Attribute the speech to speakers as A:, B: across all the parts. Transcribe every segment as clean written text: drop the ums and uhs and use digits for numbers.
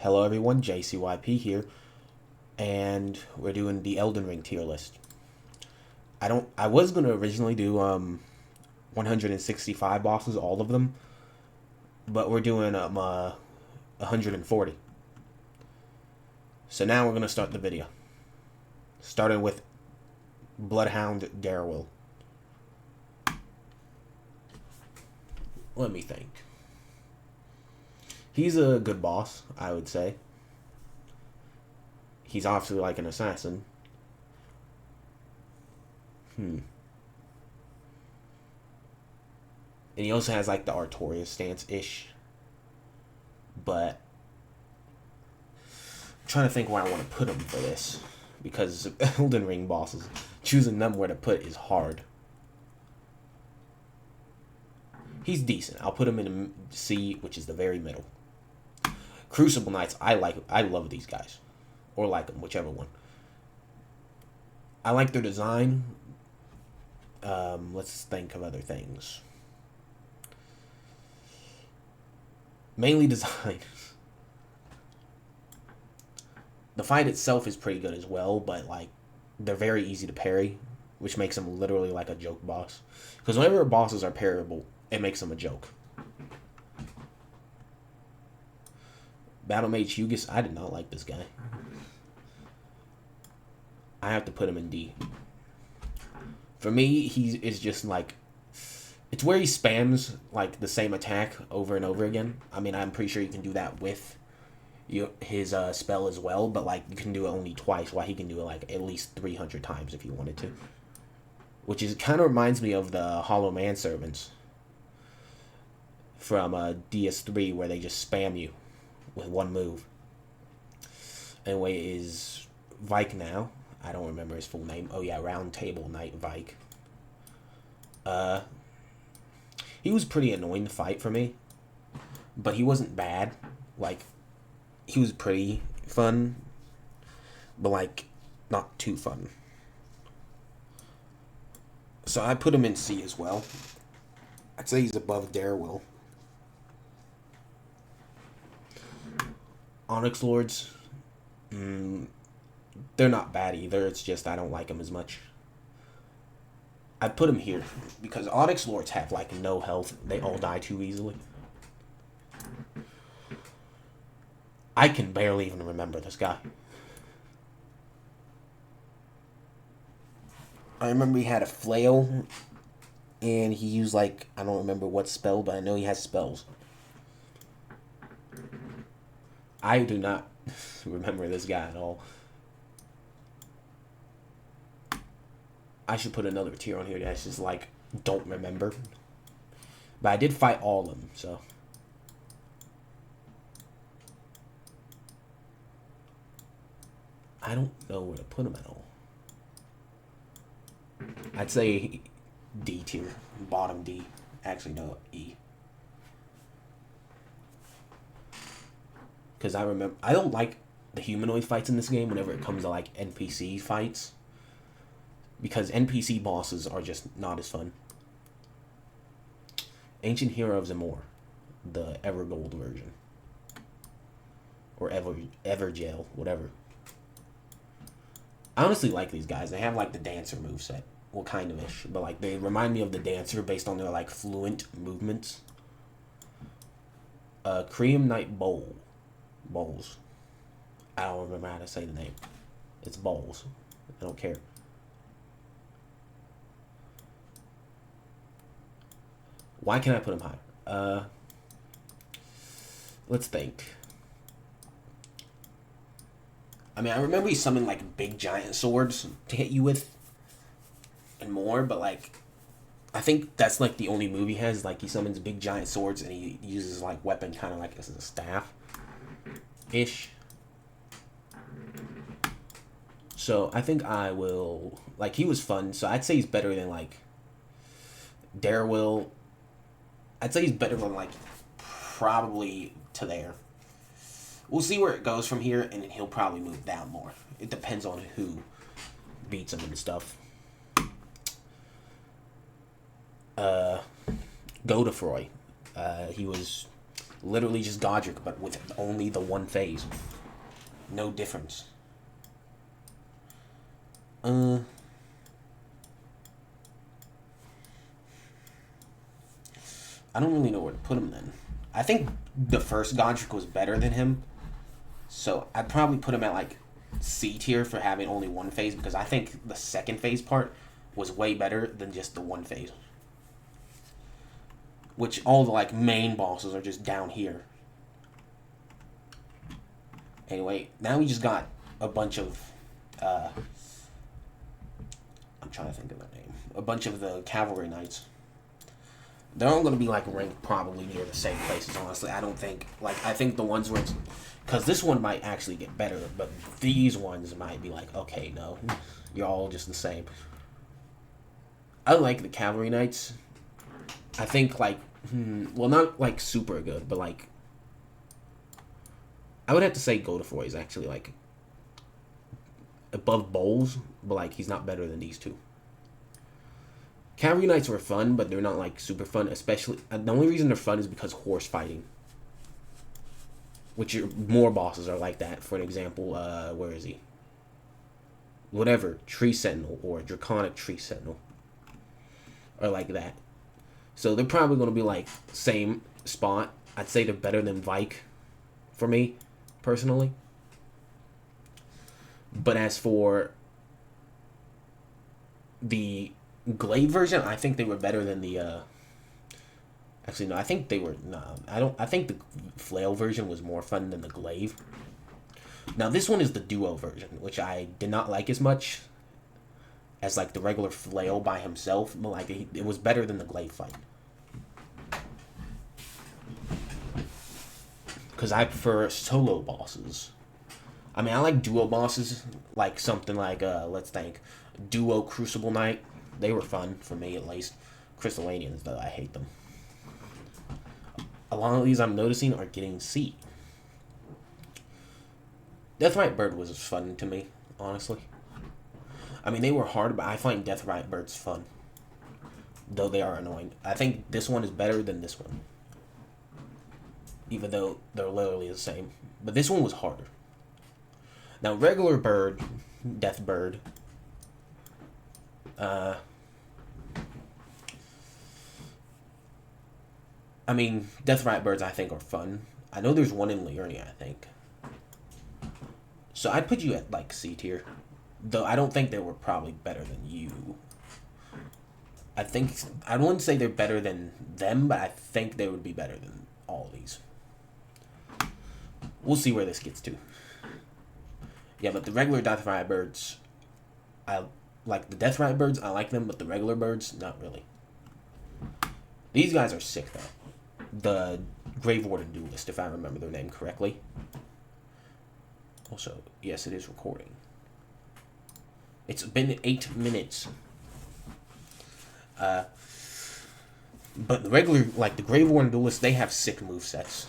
A: Hello everyone, JCYP here, and we're doing the Elden Ring tier list. I was gonna originally do 165 bosses, all of them, but we're doing 140. So now we're gonna start the video, starting with Bloodhound Darrell. Let me think. He's a good boss, I would say. He's obviously like an assassin. And he also has like the Artorias stance-ish. But I'm trying to think where I want to put him for this. Because Elden Ring bosses, choosing them where to put is hard. He's decent. I'll put him in C, which is the very middle. Crucible Knights, I love these guys. Or like them, whichever one. I like their design. Let's think of other things. Mainly design. The fight itself is pretty good as well, but like they're very easy to parry, which makes them literally like a joke boss. Because whenever bosses are parryable, it makes them a joke. Battle Mage Hugis, I did not like this guy. I have to put him in D. For me, he is just like... It's where he spams like the same attack over and over again. I mean, I'm pretty sure you can do that with his spell as well, but like you can do it only twice, while he can do it like at least 300 times if you wanted to. Which is kind of reminds me of the Hollow Man Servants from DS3, where they just spam you with one move. Anyway, is Vike now. I don't remember his full name. Oh yeah, Round Table Knight Vike. He was pretty annoying to fight for me, but he wasn't bad. Like, he was pretty fun, but like not too fun. So I put him in C as well. I'd say he's above Darrell. Onyx Lords, they're not bad either. It's just I don't like them as much. I put them here because Onyx Lords have like no health. They all die too easily. I can barely even remember this guy. I remember he had a flail, and he used like, I don't remember what spell, but I know he has spells. I do not remember this guy at all. I should put another tier on here that's just like, don't remember. But I did fight all of them, so. I don't know where to put them at all. I'd say D tier, bottom D. Actually, no, E. Because I remember, I don't like the humanoid fights in this game whenever it comes to like NPC fights. Because NPC bosses are just not as fun. Ancient Hero of Zamor, the Evergold version. Or Evergel, whatever. I honestly like these guys. They have like the Dancer moveset. Well, kind of ish. But like they remind me of the Dancer based on their like fluent movements. Cream Knight Bowls. I don't remember how to say the name. It's Bowls. I don't care. Why can't I put him higher? Let's think. I mean, I remember he summoned like big giant swords to hit you with and more, but like I think that's like the only move he has. Like he summons big giant swords and he uses like weapon kind of like as a staff ish. So I think I will, like, he was fun, so I'd say he's better than like Darrell. I'd say he's better than like probably to there. We'll see where it goes from here, and he'll probably move down more. It depends on who beats him and stuff. Godefroy. He was Literally just Godric, but with only the one phase. No difference. I don't really know where to put him then. I think the first Godric was better than him. So I'd probably put him at like C tier for having only one phase, because I think the second phase part was way better than just the one phase. Which all the like main bosses are just down here. Anyway, now we just got a bunch of I'm trying to think of their name. A bunch of the cavalry knights. They're all going to be like ranked probably near the same places, honestly. I don't think, like, I think the ones where it's, because this one might actually get better, but these ones might be like, okay, no, you're all just the same. I like the cavalry knights. I think, like, well, not like super good, but like, I would have to say Godefroy is actually like above Bowles, but like he's not better than these two. Cavalry Knights were fun, but they're not like super fun. Especially, the only reason they're fun is because horse fighting, which more bosses are like that. For an example, where is he? Whatever, Tree Sentinel or Draconic Tree Sentinel, or like that. So they're probably going to be like same spot. I'd say they're better than Vike, for me, personally. But as for the Glaive version, I think they were better than the, actually, no, I think they were, no, I think the Flail version was more fun than the Glaive. Now, this one is the Duo version, which I did not like as much as, like, the regular Flail by himself, but, like, it was better than the Glaive fight. Because I prefer solo bosses. I mean, I like duo bosses, like something like, let's think, Duo Crucible Knight. They were fun, for me at least. Crystallanians, though, I hate them. A lot of these I'm noticing are getting C. Deathrite Bird was fun to me, honestly. I mean, they were hard, but I find Deathrite Birds fun. Though they are annoying. I think this one is better than this one. Even though they're literally the same. But this one was harder. Now, regular bird, Death Bird, I mean, Deathrite Birds I think are fun. I know there's one in Liurnia, I think. So I'd put you at, like, C tier. Though I don't think they were probably better than you. I think, I wouldn't say they're better than them, but I think they would be better than all of these. We'll see where this gets to. Yeah, but the regular Deathrite Birds, I like the Deathrite Birds, I like them, but the regular birds, not really. These guys are sick, though. The Grave Warden Duelist, if I remember their name correctly. Also, yes, it is recording. It's been 8 minutes. But the regular, like the Grave Warden Duelist, they have sick movesets.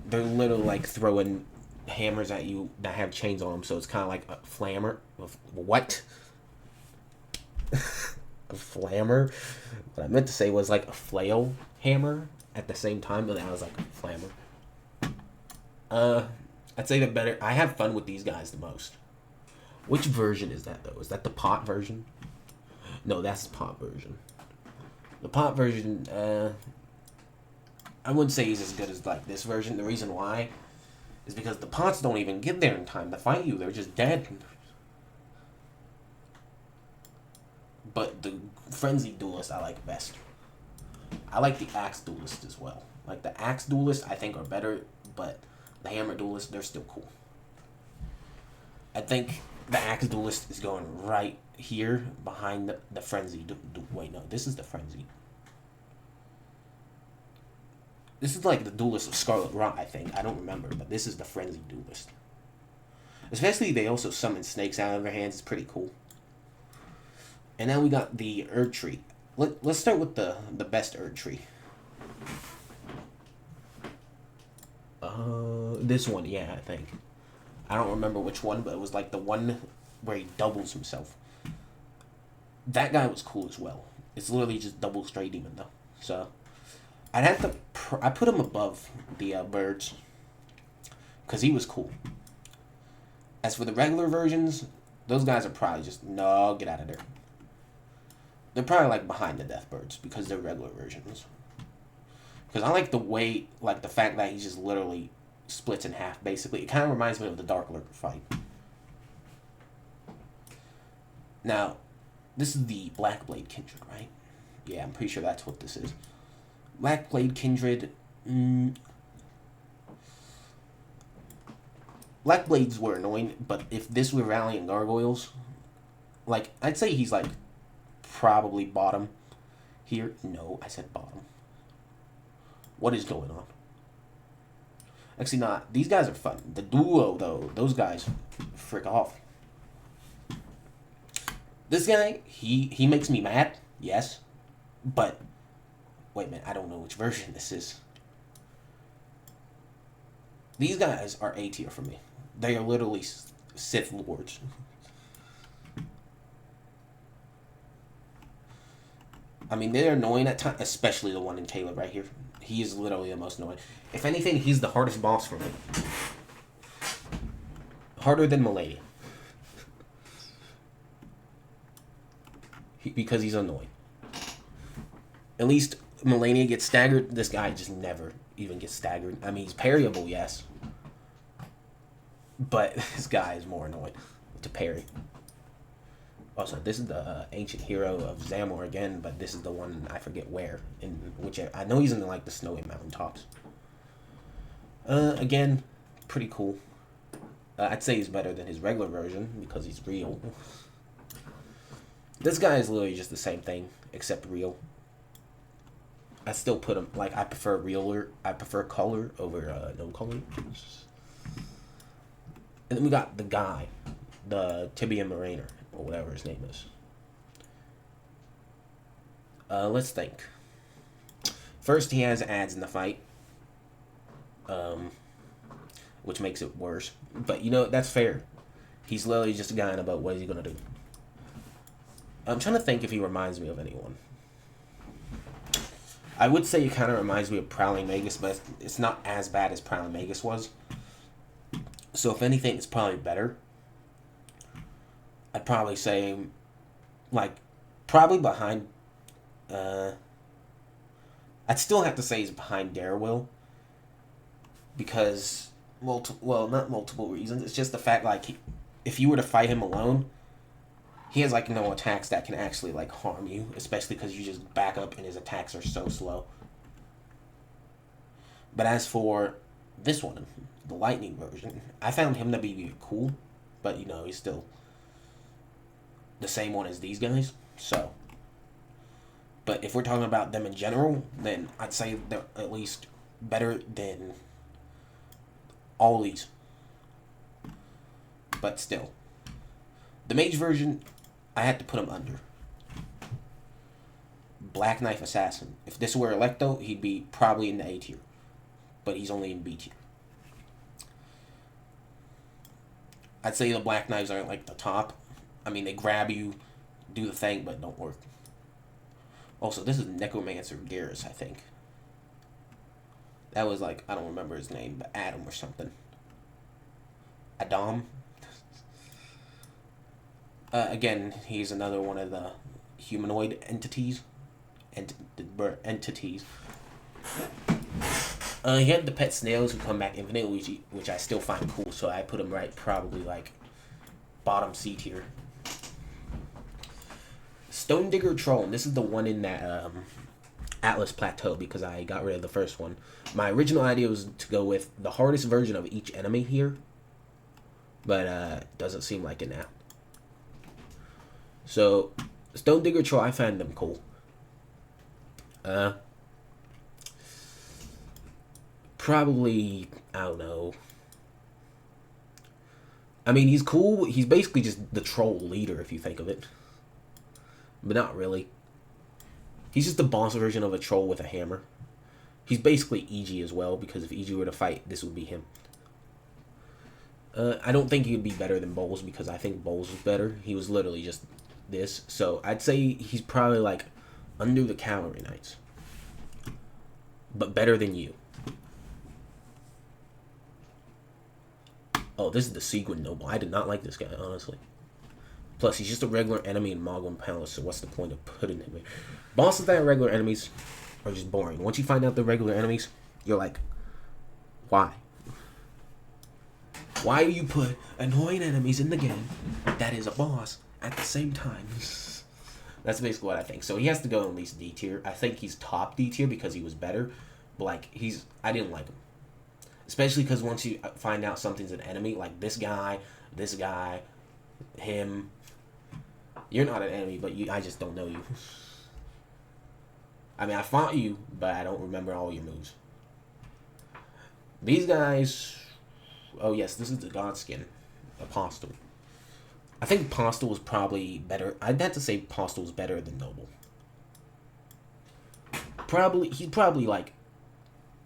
A: They're literally like throwing hammers at you that have chains on them, so it's kind of like a flammer. What? A flammer? What I meant to say was like a flail hammer at the same time, but that was like a flammer. I'd say they're better. I have fun with these guys the most. Which version is that, though? Is that the pot version? No, that's the pot version. The pot version, I wouldn't say he's as good as, like, this version. The reason why is because the pots don't even get there in time to fight you. They're just dead. But the Frenzied Duelist I like best. I like the Axe Duelist as well. Like, the Axe Duelist I think are better, but the Hammer Duelist, they're still cool. I think the Axe Duelist is going right here behind the Frenzy. Wait, no, this is the Frenzy. This is like the Duelist of Scarlet Rot, I think. I don't remember, but this is the Frenzy Duelist. Especially they also summon snakes out of their hands. It's pretty cool. And now we got the Erdtree. Let's start with the best Erdtree. This one, yeah, I think. I don't remember which one, but it was like the one where he doubles himself. That guy was cool as well. It's literally just double straight demon though. So I'd have to I put him above the birds because he was cool. As for the regular versions, those guys are probably just no, get out of there. They're probably like behind the death birds because they're regular versions. Because I like the way, like the fact that he just literally splits in half. Basically, it kind of reminds me of the Dark Lurker fight. Now, this is the Blackblade Kindred, right? Yeah, I'm pretty sure that's what this is. Blackblade Kindred. Blackblades were annoying, but if this were Valiant Gargoyles, like, I'd say he's, like, probably bottom here. No, I said bottom. What is going on? Actually, not. These guys are fun. The duo, though, those guys, frick off. This guy, he makes me mad, yes, but, wait a minute, I don't know which version this is. These guys are A tier for me. They are literally Sith Lords. I mean, they're annoying at times, especially the one in Caleb right here. He is literally the most annoying. If anything, he's the hardest boss for me. Harder than Malenia. Because he's annoying. At least Malenia gets staggered. This guy just never even gets staggered. I mean, he's parryable, yes. But this guy is more annoying to parry. Also, this is the ancient hero of Zamor again, but this is the one I forget where. In which I know he's in like the snowy mountaintops. Again, pretty cool. I'd say he's better than his regular version because he's real. This guy is literally just the same thing except real. I still put him like I prefer color over no color. And then we got the guy, the Tibia Mariner, or whatever his name is. Let's think. First, he has ads in the fight, which makes it worse. But, you know, that's fair. He's literally just a guy in a boat. What is he going to do? I'm trying to think if he reminds me of anyone. I would say he kind of reminds me of Prowling Magus, but it's not as bad as Prowling Magus was. So if anything, it's probably better. I'd probably say, like, probably behind, I'd still have to say he's behind Darrowwill. Because, well, not multiple reasons. It's just the fact, like, if you were to fight him alone, he has, like, no attacks that can actually, like, harm you. Especially because you just back up and his attacks are so slow. But as for this one, the lightning version, I found him to be cool. But, you know, he's still the same one as these guys. So, but if we're talking about them in general, then I'd say they're at least better than all these. But still. The mage version, I had to put him under. Black Knife Assassin. If this were Electo, he'd be probably in the A tier. But he's only in B tier. I'd say the Black Knives aren't like the top. I mean, they grab you, do the thing, but don't work. Also, this is Necromancer Garrus, I think. That was like, I don't remember his name, but Adam or something. Adam? Again, he's another one of the humanoid entities. Entities. He had the pet snails who come back infinite, which I still find cool, so I put him right, probably like bottom C tier. Stone Digger Troll, and this is the one in that Atlas Plateau because I got rid of the first one. My original idea was to go with the hardest version of each enemy here, but doesn't seem like it now. So, Stone Digger Troll, I find them cool. Probably, I don't know. I mean, he's cool. He's basically just the troll leader, if you think of it. But not really. He's just the boss version of a troll with a hammer. He's basically EG as well, because if EG were to fight, this would be him. I don't think he would be better than Bowles, because I think Bowles was better. He was literally just this. So I'd say he's probably like under the Cavalry Knights. but better than you. Oh, this is the Sequin Noble. I did not like this guy, honestly. Plus, he's just a regular enemy in Mogwin Palace, so what's the point of putting him there? Bosses that are regular enemies are just boring. Once you find out they're regular enemies, you're like, why? Why do you put annoying enemies in the game that is a boss at the same time? That's basically what I think. So he has to go at least D tier. I think he's top D tier because he was better. But, like, I didn't like him. Especially because once you find out something's an enemy, like this guy, him, you're not an enemy, but I just don't know you. I mean, I fought you, but I don't remember all your moves. These guys... Oh, yes, this is the Godskin Apostle. I think Apostle was probably better. I'd have to say Apostle was better than Noble. He's probably, like,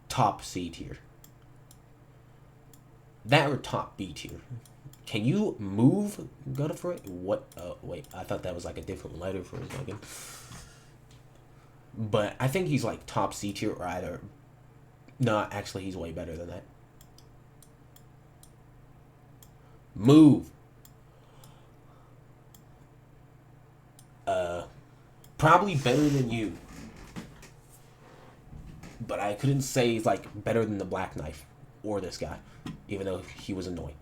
A: top C tier. That or top B tier. Can you move Godfrey? What? Wait, I thought that was like a different letter for a second. But I think he's like top C tier or either... No, actually he's way better than that. Move. Probably better than you. But I couldn't say he's like better than the Black Knife or this guy, even though he was annoying.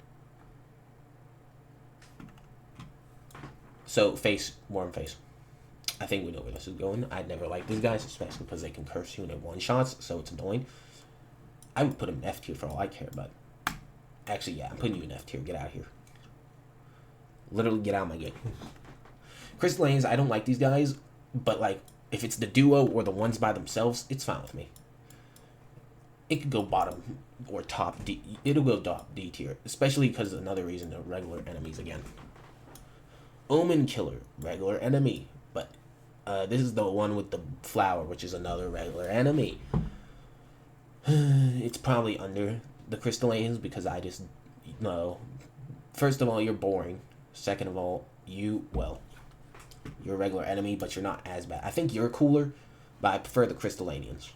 A: So, face, warm face. I think we know where this is going. I'd never like these guys, especially because they can curse you and they one-shots, so it's annoying. I would put him in F tier for all I care, but... Actually, yeah, I'm putting you in F tier. Get out of here. Literally, get out of my game. Crystal Lanes, I don't like these guys, but, like, if it's the duo or the ones by themselves, it's fine with me. It could go bottom or top D. It'll go top D tier, especially because another reason they're regular enemies again. Omen Killer, regular enemy, but this is the one with the flower, which is another regular enemy. It's probably under the Crystal Lanes because I just no. First of all, you're boring. Second of all, you're a regular enemy, but you're not as bad. I think you're cooler, but I prefer the Crystallanians.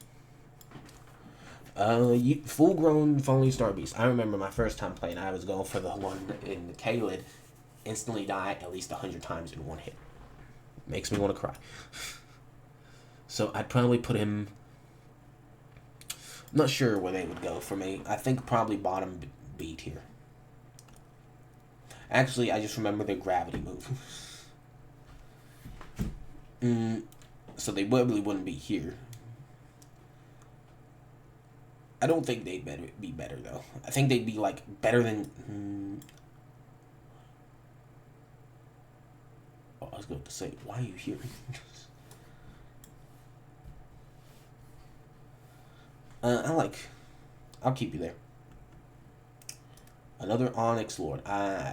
A: Full-grown Falling Star Beast. I remember my first time playing, I was going for the one in the Kaled. Instantly die at least 100 times in one hit. Makes me want to cry. So I'd probably put him... I'm not sure where they would go for me. I think probably bottom B tier. Actually, I just remember their gravity move. So they probably wouldn't be here. I don't think they'd be better, though. I think they'd be, like, better than... Oh, I was going to say, why are you here? I'll keep you there. Another Onyx Lord.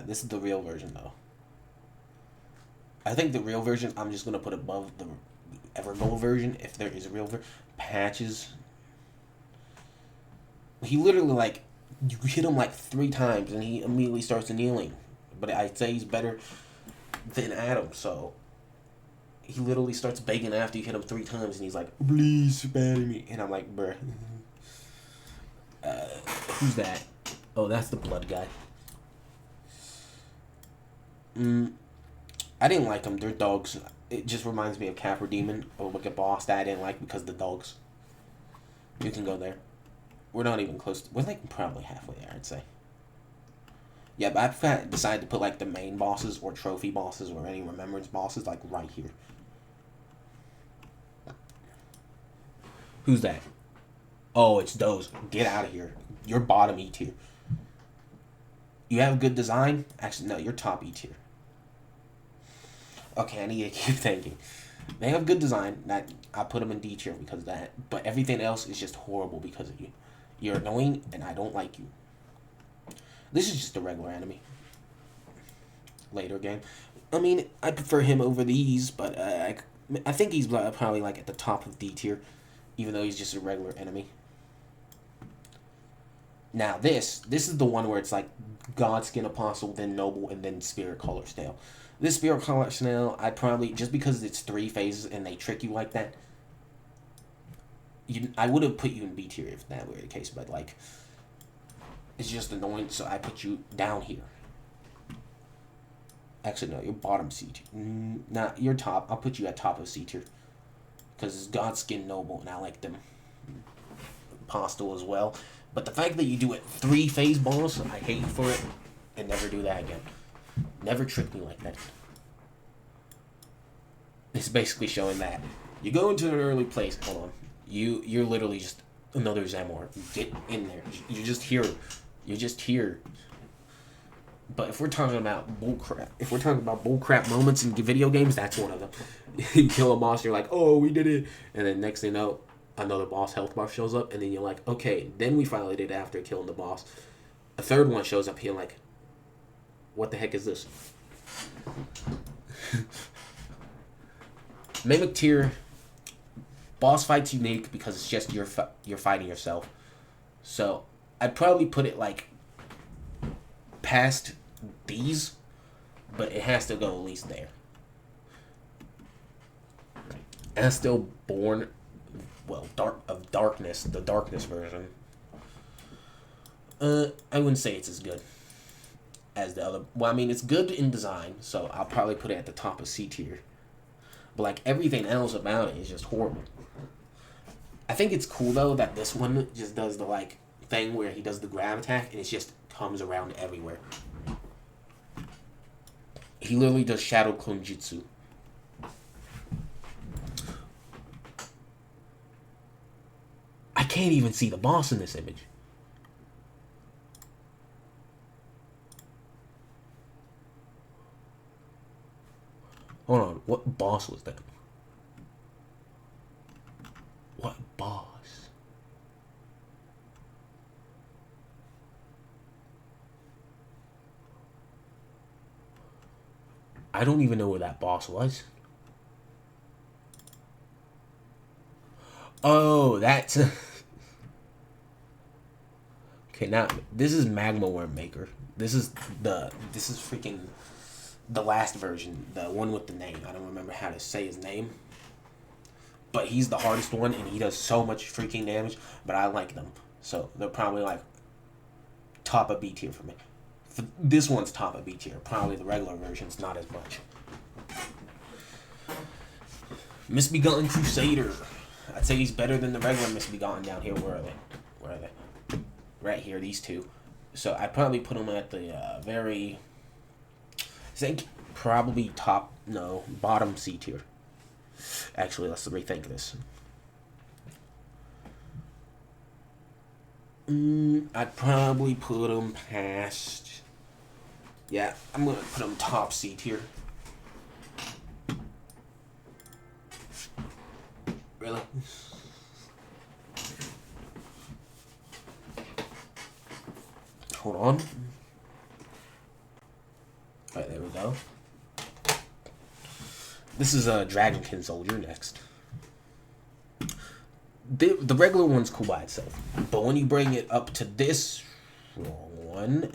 A: This is the real version, though. I think the real version, I'm just going to put above the Evergold version, if there is a real version. Patches. He literally, like, you hit him, like, 3 times, and he immediately starts kneeling. But I'd say he's better than Adam, so... He literally starts begging after you hit him 3 times, and he's like, please, spare me. And I'm like, bruh. Who's that? Oh, that's the blood guy. I didn't like them. They're dogs. It just reminds me of Capra Demon, a wicked boss that I didn't like because of the dogs. You can go there. We're not even close. We're like probably halfway there, I'd say. Yeah, but I decided to put like the main bosses or trophy bosses or any remembrance bosses like right here. Who's that? Oh, it's those. Get out of here. You're bottom E tier. You have good design? Actually, no, you're top E tier. Okay, I need to keep thinking. They have good design. That I put them in D tier because of that. But everything else is just horrible because of you. You're annoying, and I don't like you. This is just a regular enemy. Later game. I mean, I prefer him over these, but I think he's probably like at the top of D tier, even though he's just a regular enemy. Now this is the one where it's like Godskin Apostle, then Noble, and then Spirit Color Snail. This Spirit Color Snail, I'd probably, just because it's 3 phases and they trick you like that, I would have put you in B tier if that were the case, but like, it's just annoying, so I put you down here. Actually, no, you're bottom C tier. Nah, you're top. I'll put you at top of C tier. Because it's Godskin Noble, and I like them. Postal as well. But the fact that you do it 3 phase boss, I hate for it. And never do that again. Never trick me like that. It's basically showing that you go into an early place. Hold on. You're literally just another Zamor. Get in there. You're just here. You're just here. But if we're talking about bullcrap moments in video games, that's one of them. You kill a boss, you're like, oh, we did it. And then next thing you know, another boss health bar shows up, and then you're like, okay, then we finally did it after killing the boss. A third one shows up here, like, what the heck is this? Mimic tier, boss fight's unique because it's just you're fighting yourself. So I'd probably put it like past these, but it has to go at least there. And still Born, well, Darkness, the Darkness version. I wouldn't say it's as good as the other. Well, I mean, it's good in design, so I'll probably put it at the top of C tier. But like everything else about it is just horrible. I think it's cool though that this one just does the like thing where he does the grab attack and it just comes around everywhere. He literally does Shadow Clone Jutsu. I can't even see the boss in this image. Hold on, what boss was that? What boss? I don't even know where that boss was. Oh, that's... Okay, now, this is Magma Worm Maker. This is freaking the last version. The one with the name. I don't remember how to say his name. But he's the hardest one, and he does so much freaking damage. But I like them. So, they're probably like top of B tier for me. This one's top of B tier. Probably the regular version's not as much. Misbegotten Crusader. I'd say he's better than the regular Misbegotten down here. Where are they? Where are they? Right here, these two. So I'd probably put him at the I think probably bottom C tier. Actually, let's rethink this. I'd probably put him past... Yeah, I'm going to put him top C tier. Really? Hold on. Alright, there we go. This is a Dragonkin Soldier next. The regular one's cool by itself. But when you bring it up to this wrong one,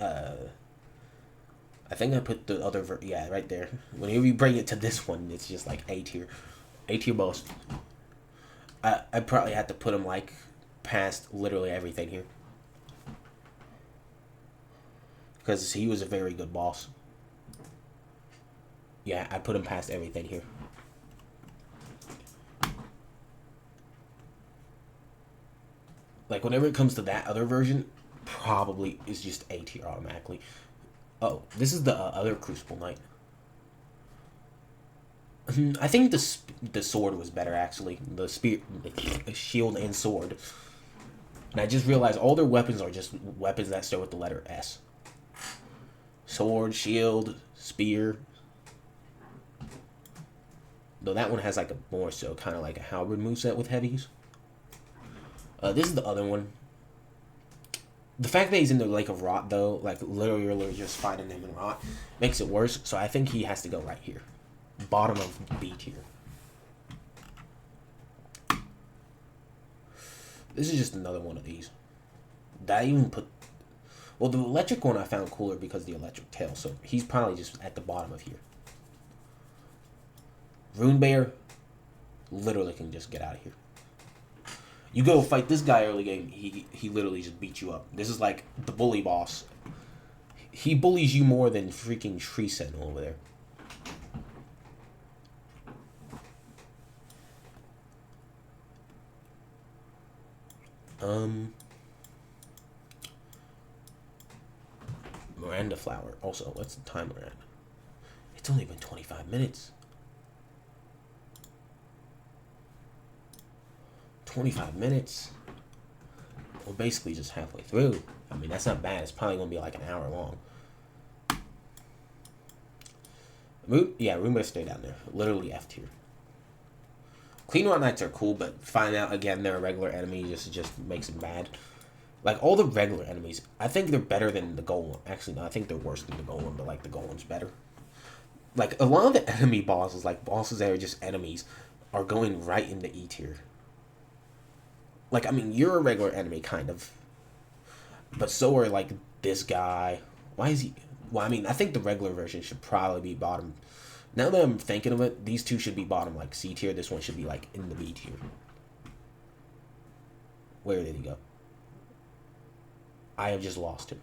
A: I think I put the other yeah, right there. Whenever you bring it to this one, it's just like A tier. A tier boss. I probably had to put him like past literally everything here. Because he was a very good boss. Yeah, I put him past everything here. Like, whenever it comes to that other version, probably is just A tier automatically. Oh, this is the other Crucible Knight. I think the sword was better, actually. The spear, shield and sword. And I just realized all their weapons are just weapons that start with the letter S. Sword, shield, spear. Though that one has like a more so kind of like a halberd moveset with heavies. This is the other one. The fact that he's in the Lake of Rot, though, like literally just fighting him in Rot, makes it worse. So I think he has to go right here. Bottom of B tier. This is just another one of these. Did I even put... Well, the electric one I found cooler because of the electric tail, so he's probably just at the bottom of here. Rune Bear literally can just get out of here. You go fight this guy early game, he literally just beats you up. This is like the bully boss. He bullies you more than freaking Tree Sentinel over there. Miranda Flower. Also, what's the time we're at? It's only been 25 minutes. 25 minutes. We're basically just halfway through. I mean, that's not bad. It's probably going to be like an hour long. Yeah, Roomba stay down there. Literally F tier. Clean Rot Knights are cool, but find out again they're a regular enemy just makes them bad. Like, all the regular enemies, I think they're better than the Golem. Actually, no, I think they're worse than the Golem, but, like, the Golem's better. Like, a lot of the enemy bosses, like, bosses that are just enemies, are going right into E tier. Like, I mean, you're a regular enemy, kind of. But so are, like, this guy. Why is he... Well, I mean, I think the regular version should probably be bottom. Now that I'm thinking of it, these two should be bottom, like, C tier. This one should be, like, in the B tier. Where did he go? I have just lost him.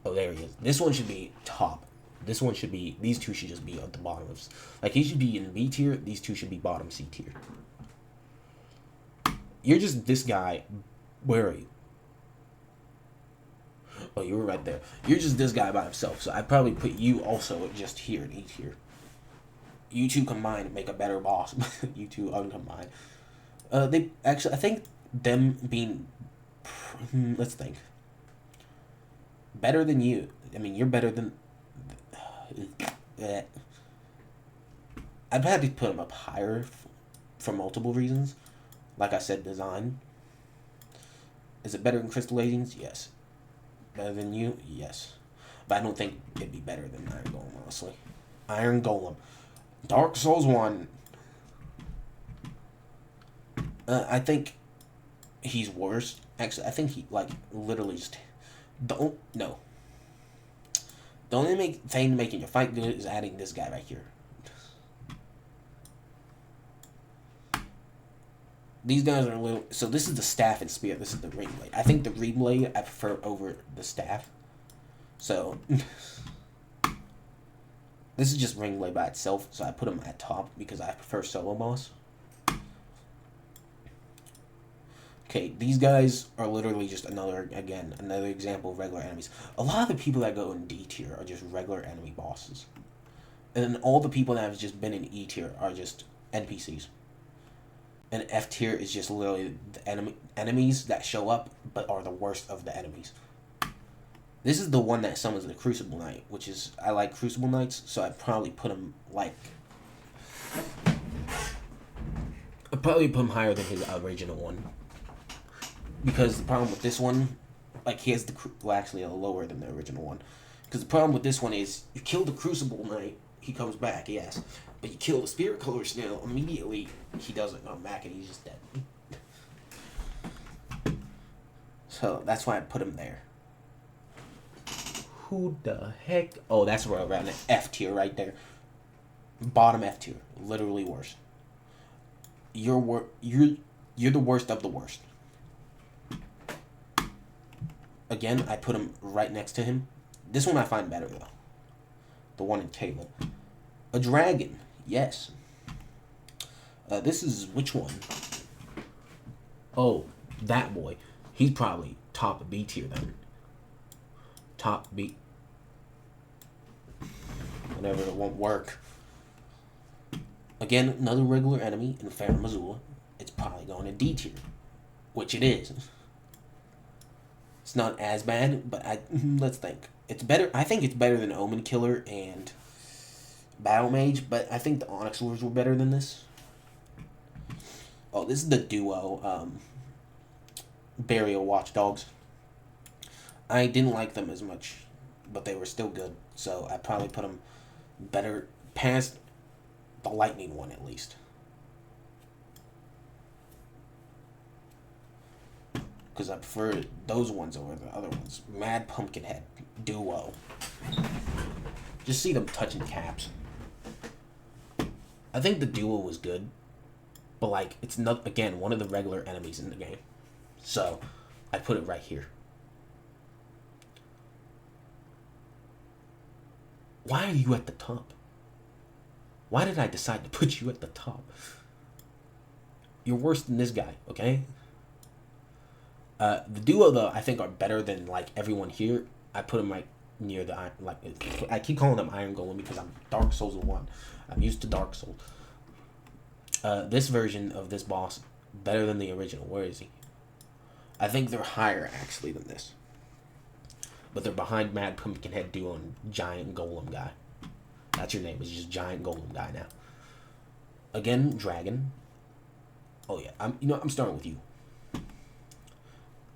A: Oh, there he is. This one should be top. This one should be... These two should just be at the bottom of... Like, he should be in B tier. These two should be bottom C tier. You're just this guy. Where are you? Oh, you were right there. You're just this guy by himself. So I'd probably put you also just here in E tier. You two combined make a better boss. You two uncombined. They actually... I think them being... Let's think. Better than you. I mean, you're better than... I'd have to put them up higher for multiple reasons. Like I said, design. Is it better than Crystal Agents? Yes. Better than you? Yes. But I don't think it'd be better than Iron Golem, honestly. Iron Golem. Dark Souls 1. I think he's worse. Actually, I think he, like, literally just... No. The only thing making your fight good is adding this guy right here. These guys are a little... So this is the staff and spear. This is the ring blade. I think the ring blade I prefer over the staff. So... This is just ring blade by itself. So I put him at top because I prefer solo boss. Okay, these guys are literally just another example of regular enemies. A lot of the people that go in D tier are just regular enemy bosses. And then all the people that have just been in E tier are just NPCs. And F tier is just literally the enemies that show up, but are the worst of the enemies. This is the one that summons the Crucible Knight, which is... I like Crucible Knights, so I'd probably put him, like... I'd probably put him higher than his original one. Because the problem with this one... Like, he has the... Well, actually, lower than the original one. Because the problem with this one is... You kill the Crucible Knight, he comes back, yes. But you kill the Spirit Color Snail, immediately he doesn't come back and he's just dead. So that's why I put him there. Who the heck? Oh, that's where I'm at. F tier right there. Bottom F tier. Literally worst. You're the worst of the worst. Again, I put him right next to him. This one I find better though. The one in Caleb. A dragon. Yes. This is which one? Oh, that boy. He's probably top B tier then. Top B. Whatever, it won't work. Again, another regular enemy in Farum Azula. It's probably going to D tier. Which it is. It's not as bad, but let's think. It's better. I think it's better than Omen Killer and Battle Mage, but I think the Onyx Lords were better than this. Oh, this is the duo, Burial Watchdogs. I didn't like them as much, but they were still good, so I probably put them better past the Lightning one, at least. Because I prefer those ones over the other ones. Mad Pumpkinhead, duo. Just see them touching caps. I think the duo was good. but like it's not again one of the regular enemies in the game. So I put it right here. Why are you at the top? Why did I decide to put you at the top? You're worse than this guy, okay? The duo though I think are better than like everyone here. I put them right near the iron. Like I keep calling them Iron Golem because I'm Dark Souls 1. I'm used to Dark Souls. This version of this boss better than the original. Where is he? I think they're higher actually than this. But they're behind Mad Pumpkinhead duo and Giant Golem guy. That's your name. It's just Giant Golem guy now. Again, Dragon. Oh yeah, I'm starting with you.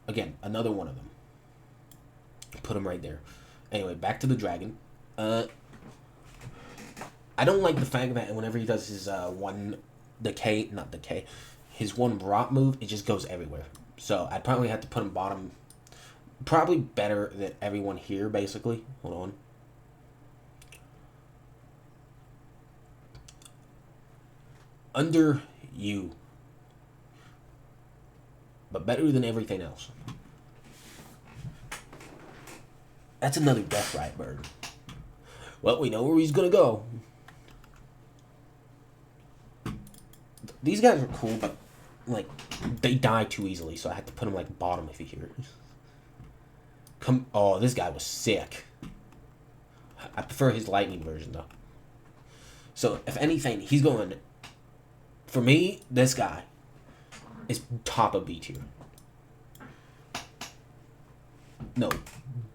A: Again, another one of them. Put him right there. Anyway, back to the dragon. I don't like the fact that whenever he does his his one rot move, it just goes everywhere. So I'd probably have to put him bottom. Probably better than everyone here, basically. Hold on. Under you. But better than everything else. That's another death right bird. Well, we know where he's gonna go. These guys are cool, but like they die too easily, so I had to put them like bottom if you hear it. Oh, this guy was sick. I prefer his lightning version though. So if anything, he's going. For me, this guy is top of B tier. No,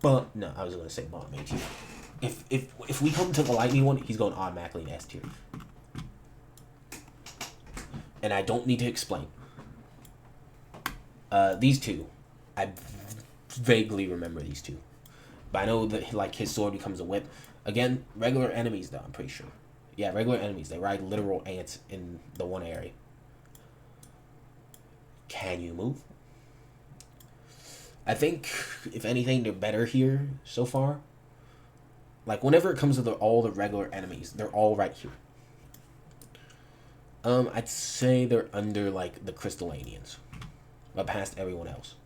A: I was gonna say bottom A tier. If we come to the lightning one, he's going automatically in S tier. And I don't need to explain. These two, I vaguely remember these two, but I know that like his sword becomes a whip. Again, regular enemies though. I'm pretty sure. Yeah, regular enemies. They ride literal ants in the one area. Can you move? I think, if anything, they're better here so far. Like, whenever it comes to all the regular enemies, they're all right here. I'd say they're under, like, the Crystallanians. But past everyone else.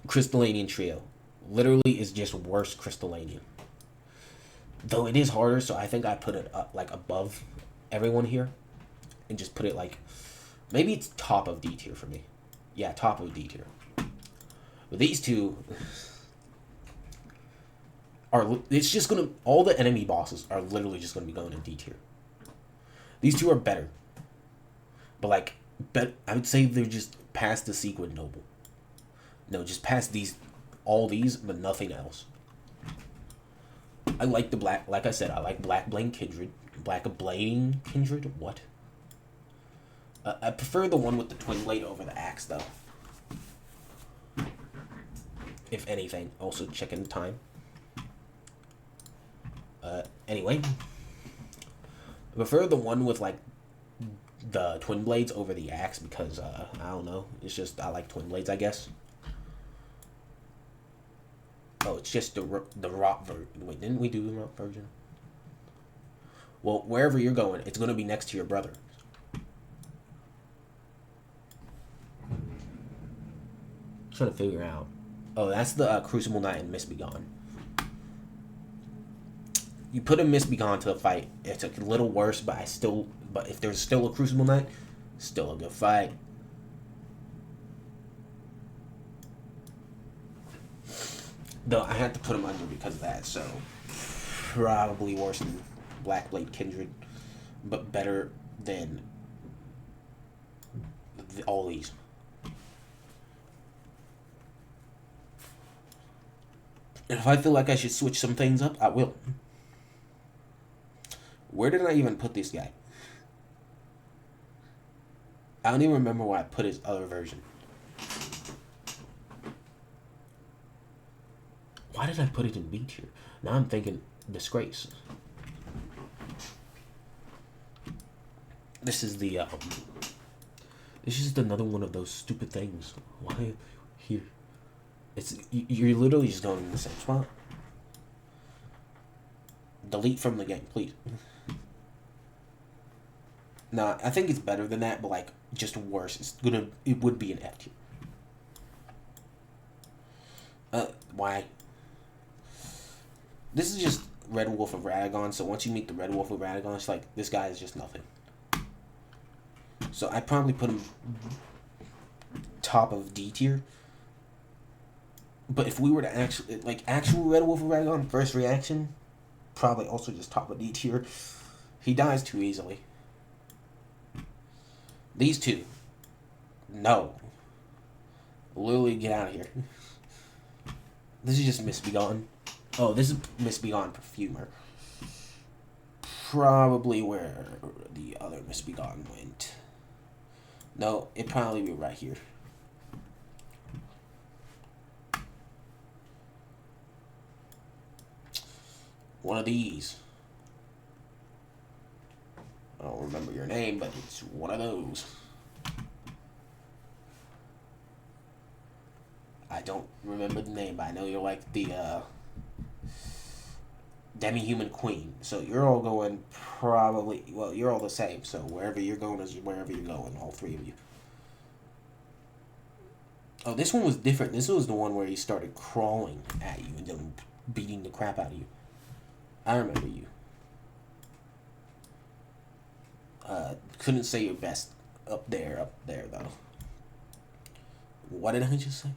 A: Crystallanian Trio. Literally is just worse Crystallanian. Though it is harder, so I think I put it up, like, above everyone here. And just put it, like... Maybe it's top of D tier for me. Yeah, top of D tier. But these two... It's just gonna... All the enemy bosses are literally just gonna be going in D tier. These two are better. But, like... I would say they're just past the Sequid Noble. No, just past these... All these, but nothing else. I like the black... Like I said, I like Black Blade Kindred. Black Blading Kindred? What? I prefer the one with the twin blade over the axe, though. If anything. Also, checking the time. Anyway. I prefer the one with, like, the twin blades over the axe because, I don't know. It's just, I like twin blades, I guess. Oh, it's just the rot version. Wait, didn't we do the rot version? Well, wherever you're going, it's going to be next to your brother. Trying to figure out. Oh, that's the Crucible Knight and Misbegon. You put a Misbegon to the fight, it's a little worse, but but if there's still a Crucible Knight, still a good fight. Though I had to put him under because of that, so probably worse than Black Blade Kindred, but better than all these. And if I feel like I should switch some things up, I will. Where did I even put this guy? I don't even remember where I put his other version. Why did I put it in B tier? Now I'm thinking disgrace. This is the this is just another one of those stupid things. Why here? You're literally just going in the same spot. Delete from the game, please. Nah, I think it's better than that, but like just worse. It would be an F tier. Why? This is just Red Wolf of Radagon, so once you meet the Red Wolf of Radagon, it's like, this guy is just nothing. So I probably put him top of D tier. But if we were to actually, like, actual Red Wolf of Radagon, first reaction, probably also just top of D tier. He dies too easily. These two, no. Literally, get out of here. This is just Misbegotten. Oh, this is Misbegotten Perfumer. Probably where the other Misbegotten went. No, it'd probably be right here. One of these. I don't remember your name, but it's one of those. I don't remember the name, but I know you're like the demi-human queen. So you're all going probably, well, you're all the same. So wherever you're going is wherever you're going, all three of you. Oh, this one was different. This was the one where he started crawling at you and then beating the crap out of you. I remember you. Couldn't say your best up there though. What did I just say?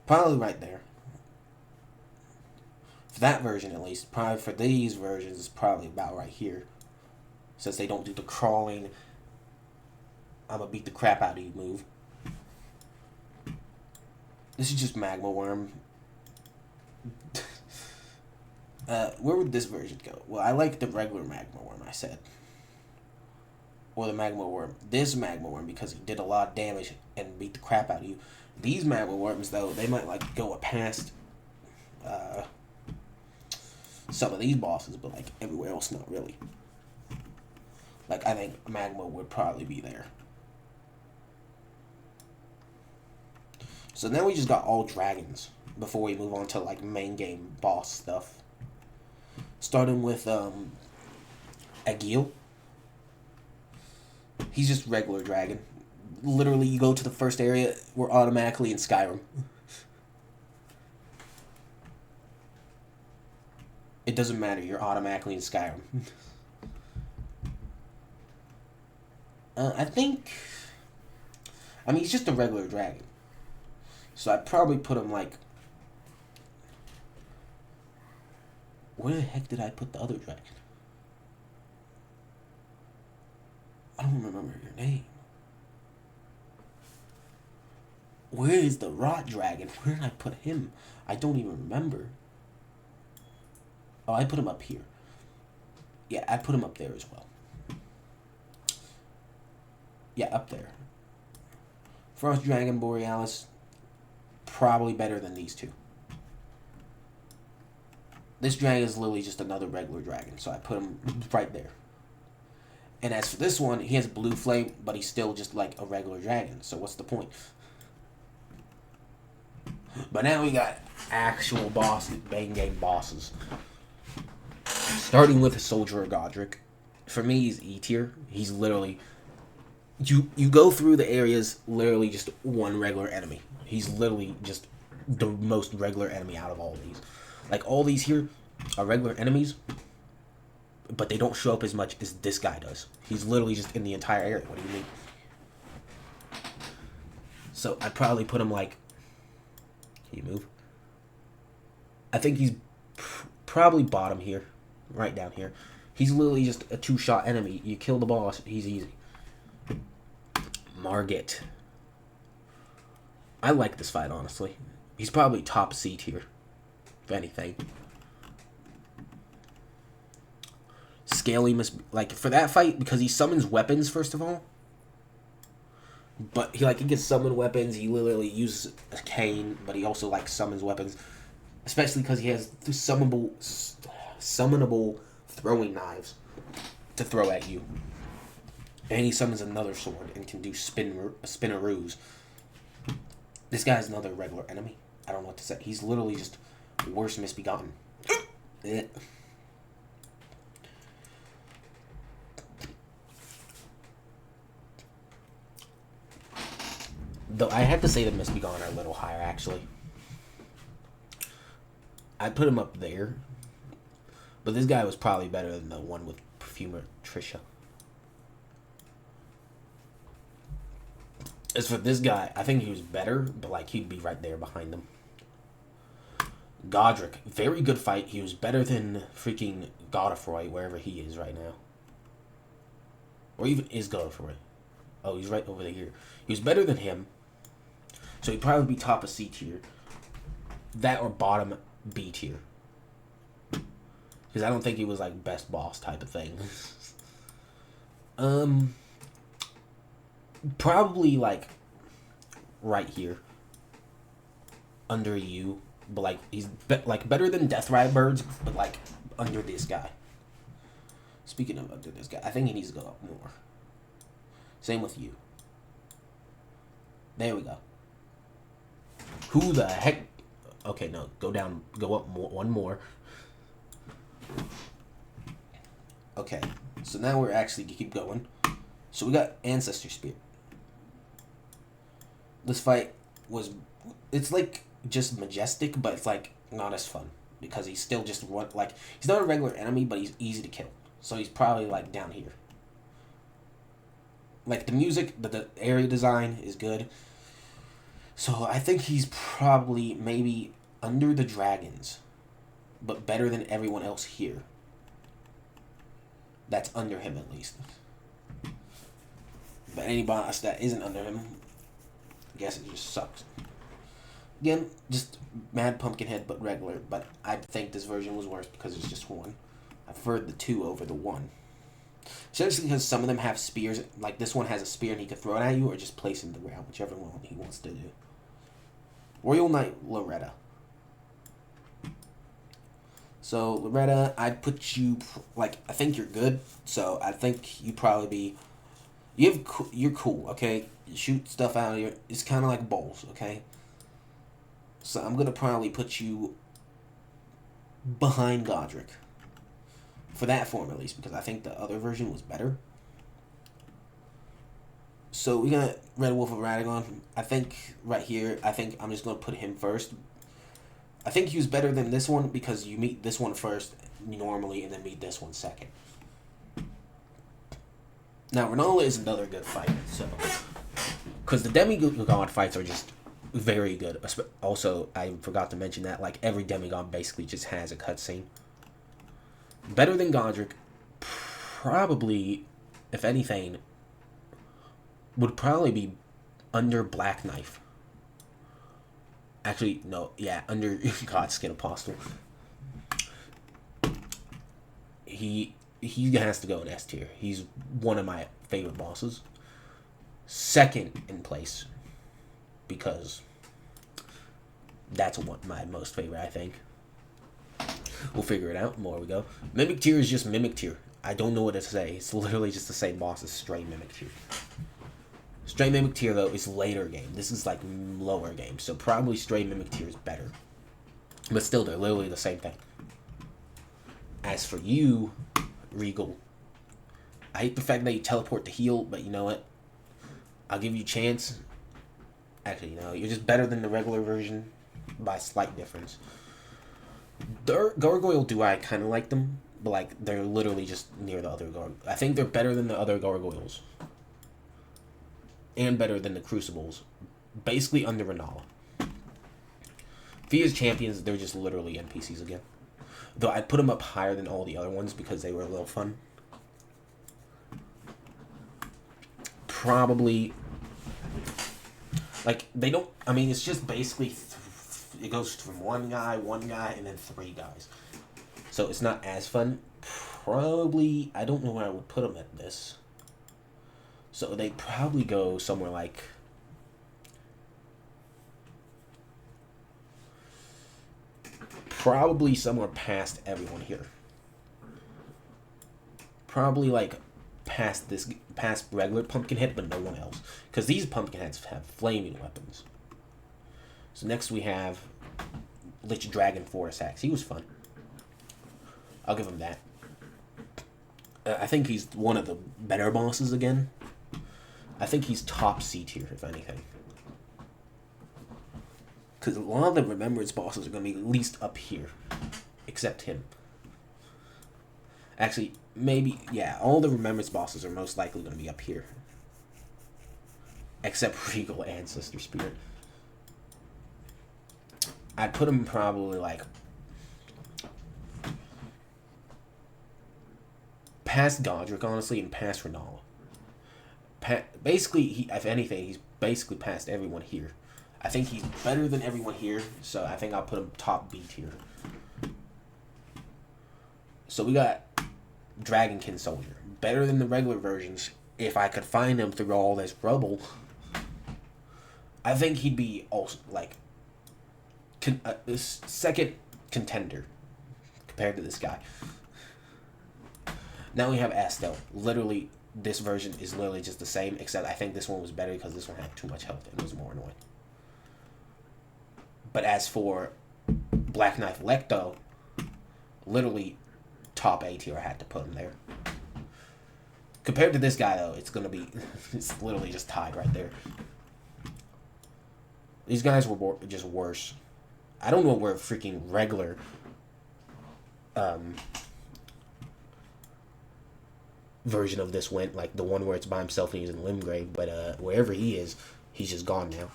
A: Probably right there. For that version at least. Probably for these versions, probably about right here. Since they don't do the crawling, I'm gonna beat the crap out of you move. This is just Magma Worm. Where would this version go? Well, I like the regular Magma Worm, I said. Or the Magma Worm. This Magma Worm, because he did a lot of damage and beat the crap out of you. These Magma Worms, though, they might like go past some of these bosses, but like everywhere else, not really. Like, I think Magma would probably be there. So now we just got all dragons before we move on to like main game boss stuff. Starting with Agil. He's just regular dragon. Literally, you go to the first area, we're automatically in Skyrim. It doesn't matter, you're automatically in Skyrim. I mean, he's just a regular dragon. So I'd probably put him like... Where the heck did I put the other dragon? I don't remember your name. Where is the rot dragon? Where did I put him? I don't even remember. Oh, I put him up here. Yeah, I put him up there as well. Yeah, up there. Frost Dragon Borealis, probably better than these two. This dragon is literally just another regular dragon, so I put him right there. And as for this one, he has blue flame, but he's still just like a regular dragon, so what's the point? But now we got actual bosses, main game bosses. Starting with Soldier of Godric. For me, he's E tier. He's literally... You go through the areas, literally just one regular enemy. He's literally just the most regular enemy out of all these. Like, all these here are regular enemies, but they don't show up as much as this guy does. He's literally just in the entire area. What do you mean? So, I'd probably put him like... Can you move? I think he's probably bottom here. Right down here. He's literally just a two-shot enemy. You kill the boss, he's easy. Margit. I like this fight, honestly. He's probably top C tier, if anything. Scaly must be, like, for that fight, because he summons weapons, first of all. But he can summon weapons. He literally uses a cane, but he also, like, summons weapons. Especially because he has the summonable throwing knives to throw at you. And he summons another sword and can do spinneroos. This guy's another regular enemy. I don't know what to say. He's literally just worse Misbegotten. Though I have to say the Mist Be Gone are a little higher, actually. I'd put him up there. But this guy was probably better than the one with Perfumer Trisha. As for this guy, I think he was better, but like he'd be right there behind them. Godric, very good fight. He was better than freaking Godfroy, wherever he is right now. Or even is Godfroy. Oh, he's right over here. He was better than him. So he'd probably be top of C tier. That or bottom B tier. Because I don't think he was like best boss type of thing. Probably like right here. Under you. But like he's like better than Death Ride Birds, but like under this guy. Speaking of under this guy, I think he needs to go up more. Same with you. There we go. Who the heck? Okay, no, go down, go up more, one more. Okay, so now we're actually keep going. So we got Ancestor Spirit. This fight was, it's like just majestic, but it's like not as fun because he's still just one, like he's not a regular enemy, but he's easy to kill. So he's probably like down here. Like the music, the area design is good. So I think he's probably maybe under the dragons, but better than everyone else here. That's under him at least. But any boss that isn't under him, I guess it just sucks. Again, just Mad Pumpkinhead, but regular. But I think this version was worse because it's just one. I preferred the 2 over the 1. Especially because some of them have spears. Like this one has a spear and he can throw it at you or just place it in the ground, whichever one he wants to do. Royal Knight Loretta. So Loretta, I'd put you like I think you're good. So I think you probably be. You're cool, okay. You shoot stuff out of here. It's kind of like bowls, okay. So I'm gonna probably put you behind Godric. For that form, at least, because I think the other version was better. So we got Red Wolf of Radagon. I think right here, I think I'm just going to put him first. I think he was better than this one because you meet this one first normally and then meet this one second. Now, Renola is another good fight. So, because the demigod fights are just very good. Also, I forgot to mention that like every demigod basically just has a cutscene. Better than Godric, probably, if anything, would probably be under Black Knife. Actually, no, yeah, under Godskin Apostle. He has to go in S tier. He's one of my favorite bosses. Second in place, because that's my most favorite, I think. We'll figure it out. More we go. Mimic tier is just Mimic tier. I don't know what to say. It's literally just the same boss as Stray Mimic tier. Stray Mimic tier, though, is later game. This is, like, lower game. So probably Stray Mimic tier is better. But still, they're literally the same thing. As for you, Regal, I hate the fact that you teleport to heal, but you know what? I'll give you a chance. Actually, no, you're just better than the regular version by a slight difference. Gargoyle do I kind of like them, but like they're literally just near the other gargoyles. I think they're better than the other gargoyles. And better than the Crucibles. Basically under Renala. Fia's champions, they're just literally NPCs again. Though I'd put them up higher than all the other ones because they were a little fun. Probably... Like, they don't... I mean, it's just basically... It goes from one guy, and then 3 guys. So it's not as fun. Probably, I don't know where I would put them at this. So they'd probably go somewhere like... Probably somewhere past everyone here. Probably like past regular Pumpkinhead, but no one else. Because these Pumpkinheads have flaming weapons. So next we have Lich Dragon Forest Axe. He was fun. I'll give him that. I think he's one of the better bosses again. I think he's top C tier, if anything. Because a lot of the Remembrance bosses are going to be at least up here. Except him. Actually, maybe, yeah, all the Remembrance bosses are most likely going to be up here. Except Regal Ancestor Spirit. I'd put him probably, like, past Godric, honestly, and past Renala. Basically, if anything, he's basically past everyone here. I think he's better than everyone here, so I think I'll put him top B tier. So we got Dragonkin Soldier. Better than the regular versions. If I could find him through all this rubble, I think he'd be also, like, this second contender compared to this guy. Now we have Astel. Literally, this version is literally just the same, except I think this one was better because this one had too much health and was more annoying. But as for Black Knife Lecto, literally top A tier, I had to put him there. Compared to this guy, though, it's going to be, it's literally just tied right there. These guys were just worse. I don't know where freaking regular version of this went, like the one where it's by himself and he's in Limgrave, but wherever he is, he's just gone now.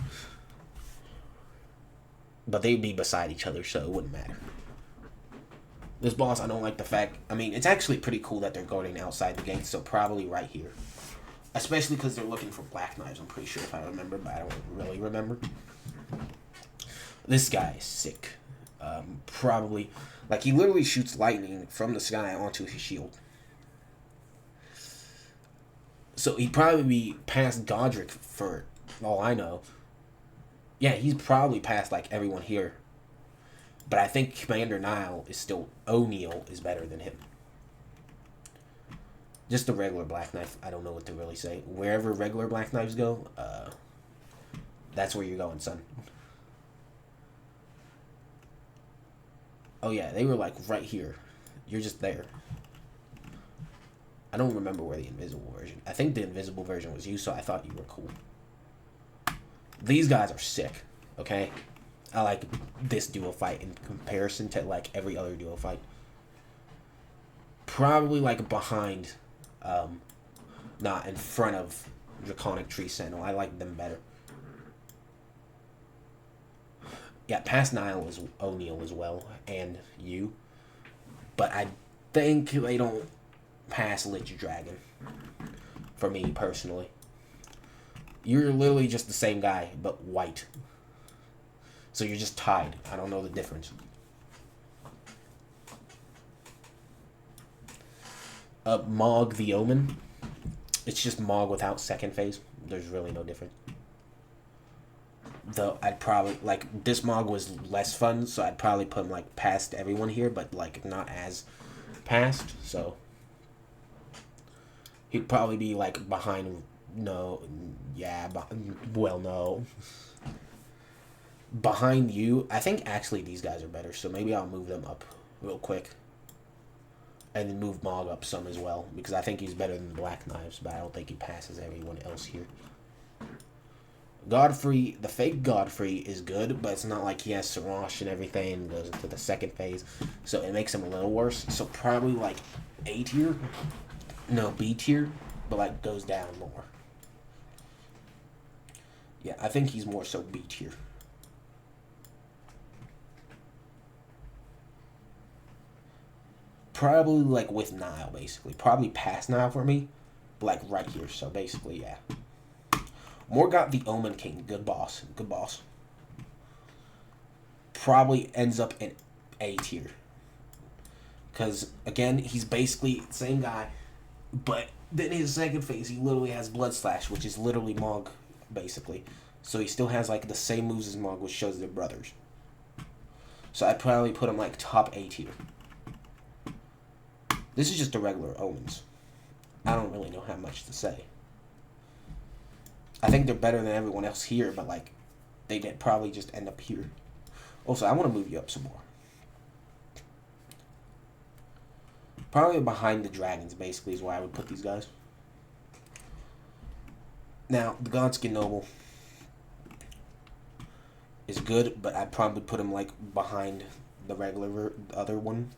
A: But they'd be beside each other, so it wouldn't matter. This boss, I don't like the fact, I mean, it's actually pretty cool that they're going outside the gate, so probably right here. Especially because they're looking for black knives, I'm pretty sure, if I remember, but I don't really remember. This guy is sick. Probably, like, he literally shoots lightning from the sky onto his shield. So he'd probably be past Godric for all I know. Yeah, he's probably past, like, everyone here. But I think Commander Nile is still... O'Neal is better than him. Just the regular Black Knife, I don't know what to really say. Wherever regular Black Knives go, that's where you're going, son. Oh yeah, they were, like, right here. You're just there. I don't remember where the invisible version... I think the invisible version was you, so I thought you were cool. These guys are sick, okay? I like this duo fight in comparison to, like, every other duo fight. Probably, like, behind, not in front of Draconic Tree Sentinel. I like them better. Yeah, past Nile is O'Neal as well, and you. But I think they don't pass Lich Dragon, for me, personally. You're literally just the same guy, but white. So you're just tied. I don't know the difference. Mog the Omen. It's just Mog without second phase. There's really no difference. Though I'd probably, like, this Mog was less fun, so I'd probably put him, like, past everyone here, but, like, not as past, so. He'd probably be, like, behind, no, yeah, well, no. Behind you, I think actually these guys are better, so maybe I'll move them up real quick. And then move Mog up some as well, because I think he's better than Black Knives, but I don't think he passes everyone else here. Godfrey, the fake Godfrey is good, but it's not like he has Sarash and everything and goes into the second phase, so it makes him a little worse. So probably like A tier, no, B tier, but like goes down more. Yeah, I think he's more so B tier. Probably like with Nile, basically. Probably past Nile for me, but like right here, so basically, yeah. Morgott the Omen King, good boss, good boss. Probably ends up in A tier. Because, again, he's basically the same guy, but then his second phase, he literally has Blood Slash, which is literally Mog, basically. So he still has, like, the same moves as Mog, which shows they're brothers. So I'd probably put him, like, top A tier. This is just the regular Omens. I don't really know how much to say. I think they're better than everyone else here, but, like, they did probably just end up here. Also, I want to move you up some more. Probably behind the dragons, basically, is where I would put these guys. Now, the Godskin Noble is good, but I'd probably put him like behind the regular other one.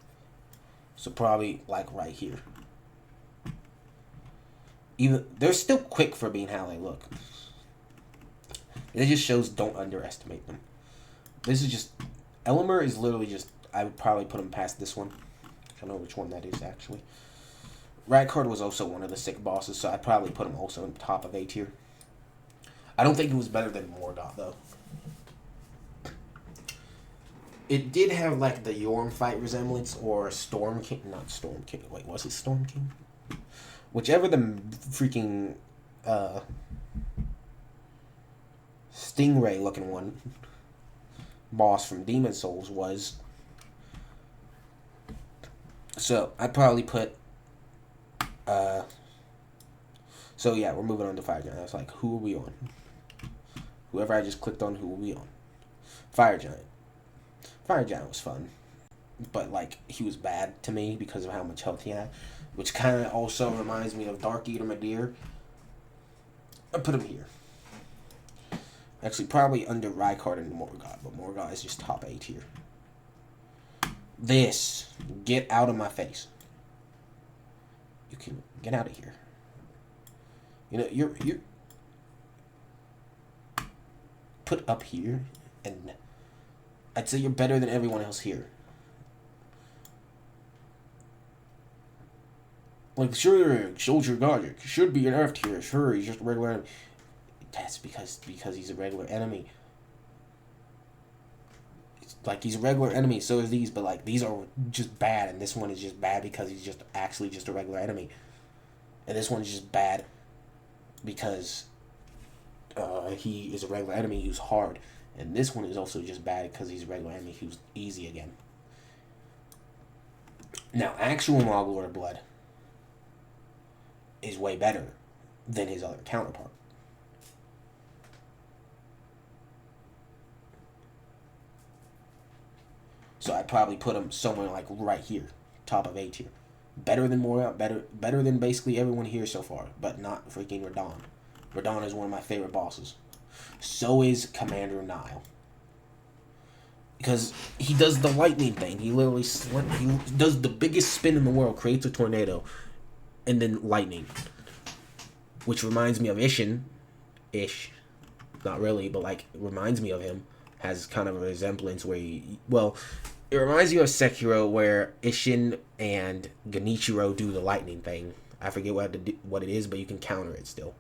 A: So probably like right here. Even they're still quick for being how they look. It just shows don't underestimate them. This is just Elmer is literally just I would probably put him past this one. I don't know which one that is actually. Rykard was also one of the sick bosses, so I'd probably put him also in top of A tier. I don't think it was better than Morgoth though. It did have like the Yorm fight resemblance or Storm King, not Storm King. Wait, was it Storm King? Whichever the freaking Stingray looking one boss from Demon Souls was. So I'd probably put so yeah, we're moving on to Fire Giant. I was like, who are we on? Whoever I just clicked on, who are we on? Fire Giant. Fire Giant was fun. But like he was bad to me because of how much health he had. Which kinda also reminds me of Dark Eater Madir. I put him here. Actually, probably under Rykard and Morgoth, but Morgoth is just top 8 here. This. Get out of my face. You can get out of here. You know, you're put up here, and I'd say you're better than everyone else here. Like, sure, Soldier Godric should be an F tier. Sure, he's just a regular enemy. That's because he's a regular enemy. It's like, he's a regular enemy, so is these, but, like, these are just bad, and this one is just bad because he's just actually just a regular enemy. And this one's just bad because he is a regular enemy who's hard. And this one is also just bad because he's a regular enemy who's easy again. Now, actual Moglor Blood is way better than his other counterpart. So I'd probably put him somewhere like right here, top of A tier. Better than Morgoth, better than basically everyone here so far, but not freaking Radahn. Radahn is one of my favorite bosses. So is Commander Nile. Because he does the lightning thing. He literally he does the biggest spin in the world, creates a tornado, and then lightning. Which reminds me of Ishin. Not really, but like, it reminds me of him. Has kind of a resemblance where it reminds you of Sekiro, where Ishin and Genichiro do the lightning thing. I forget what it is, but you can counter it still.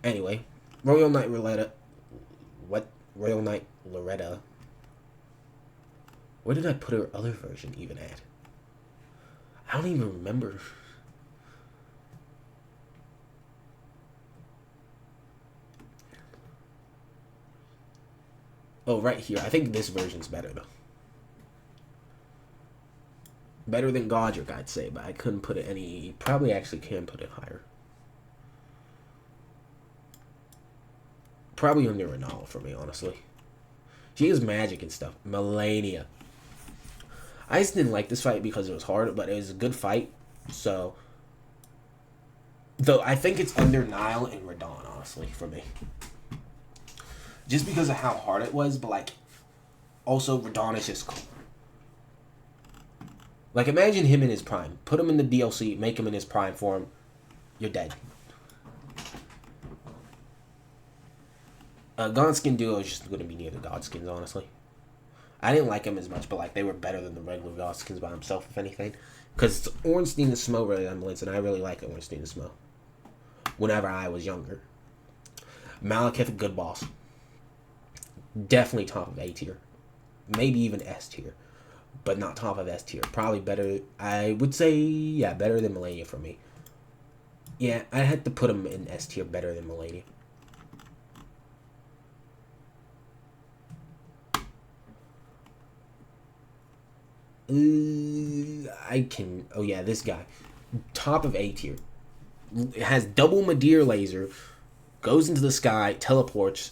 A: Anyway, Royal Knight Loretta. What? Royal Knight Loretta. Where did I put her other version even at? I don't even remember. Oh, right here. I think this version's better, though. Better than Godric, I'd say, but I couldn't put it any... Probably actually can put it higher. Probably under Renala for me, honestly. She has magic and stuff. Melania. I just didn't like this fight because it was hard, but it was a good fight. So... Though, I think it's under Nile and Radahn, honestly, for me. Just because of how hard it was, but, like, also, Radahn is just cool. Like, imagine him in his prime. Put him in the DLC, make him in his prime form. You're dead. Godskin Duo is just going to be near the Godskins, honestly. I didn't like him as much, but, like, they were better than the regular Godskins by himself, if anything. Because it's Ornstein the Smo resemblance, and I really like Ornstein the Smo. Whenever I was younger. Malekith, good boss. Definitely top of A tier. Maybe even S tier. But not top of S tier. Probably better. I would say, yeah, better than Melania for me. Yeah, I had to put him in S tier better than Melania. I can... Oh, yeah, this guy. Top of A tier. It has double Madir laser. Goes into the sky. Teleports.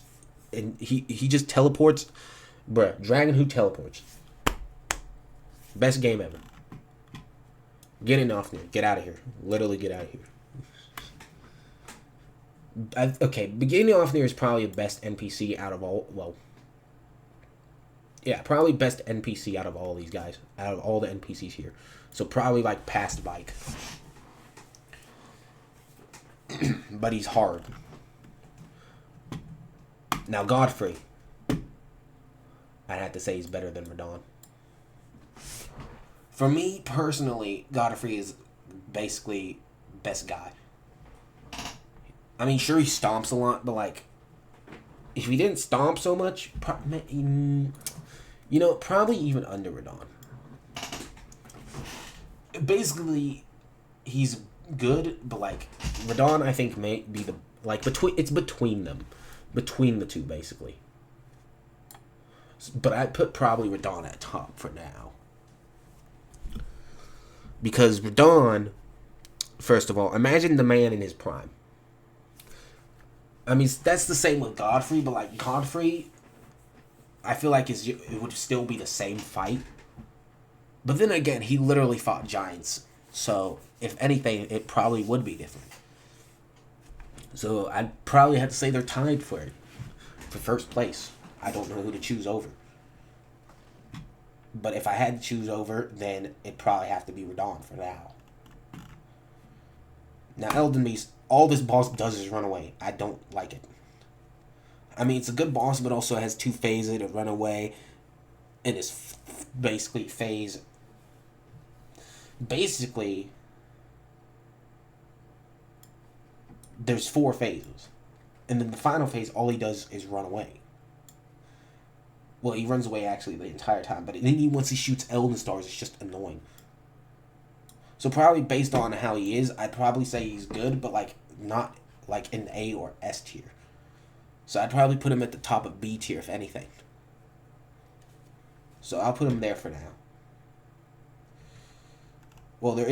A: And he just teleports. Bruh, Dragon who teleports. Best game ever. Get in off there. Get out of here. Literally get out of here. Okay, beginning off there is probably the best NPC out of all. Well, yeah, probably best NPC out of all these guys, out of all the NPCs here. So probably like past Bike, but he's hard. Now Godfrey, I'd have to say he's better than Radon. For me personally, Godfrey is basically best guy. I mean, sure he stomps a lot, but like, if he didn't stomp so much, probably even under Radon. Basically, he's good, but like Radon, I think may be the between them, between the two basically. But I'd put probably Radon at top for now. Because Radon, first of all, imagine the man in his prime. I mean, that's the same with Godfrey, but like Godfrey, I feel like it would still be the same fight. But then again, he literally fought giants. So, if anything, it probably would be different. So, I'd probably have to say they're tied for first place. I don't know who to choose over. But if I had to choose over, then it'd probably have to be Radon for now. Now, Elden Beast, all this boss does is run away. I don't like it. I mean, it's a good boss, but also has two phases to run away. And it's basically phase. Basically, there's 4 phases. And then the final phase, all he does is run away. Well, he runs away actually the entire time, but then once he shoots Elden Stars, it's just annoying. So probably based on how he is, I'd probably say he's good, but like not like in A or S tier. So I'd probably put him at the top of B tier if anything. So I'll put him there for now. Well, there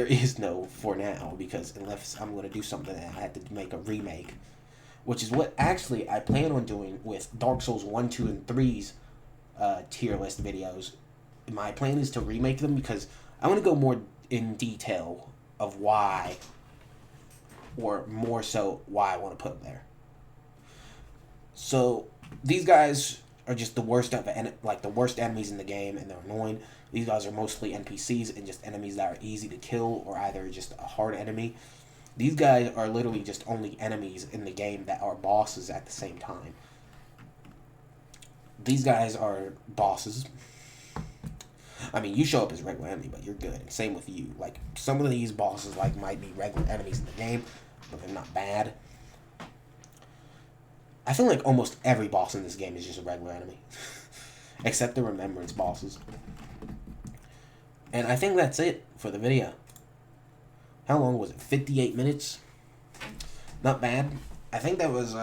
A: is no for now, because unless I'm going to do something that I have to make a remake, which is what actually I plan on doing with Dark Souls 1, 2, and 3's tier list videos. My plan is to remake them because I want to go more in detail of why, or more so why I want to put them there. So these guys are just the worst the worst enemies in the game, and they're annoying. These guys are mostly NPCs and just enemies that are easy to kill, or either just a hard enemy. These guys are literally just only enemies in the game that are bosses at the same time. These guys are bosses. I mean, you show up as a regular enemy, but you're good. And same with you. Like, some of these bosses might be regular enemies in the game, but they're not bad. I feel like almost every boss in this game is just a regular enemy. Except the Remembrance bosses. And I think that's it for the video. How long was it? 58 minutes? Not bad. I think that was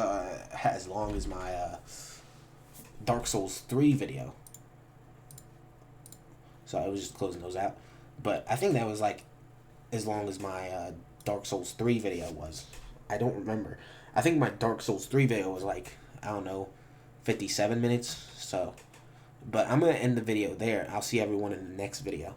A: as long as my Dark Souls 3 video. So I was just closing those out. But I think that was like as long as my Dark Souls 3 video was. I don't remember. I think my Dark Souls 3 video was like, I don't know, 57 minutes. So, but I'm going to end the video there. I'll see everyone in the next video.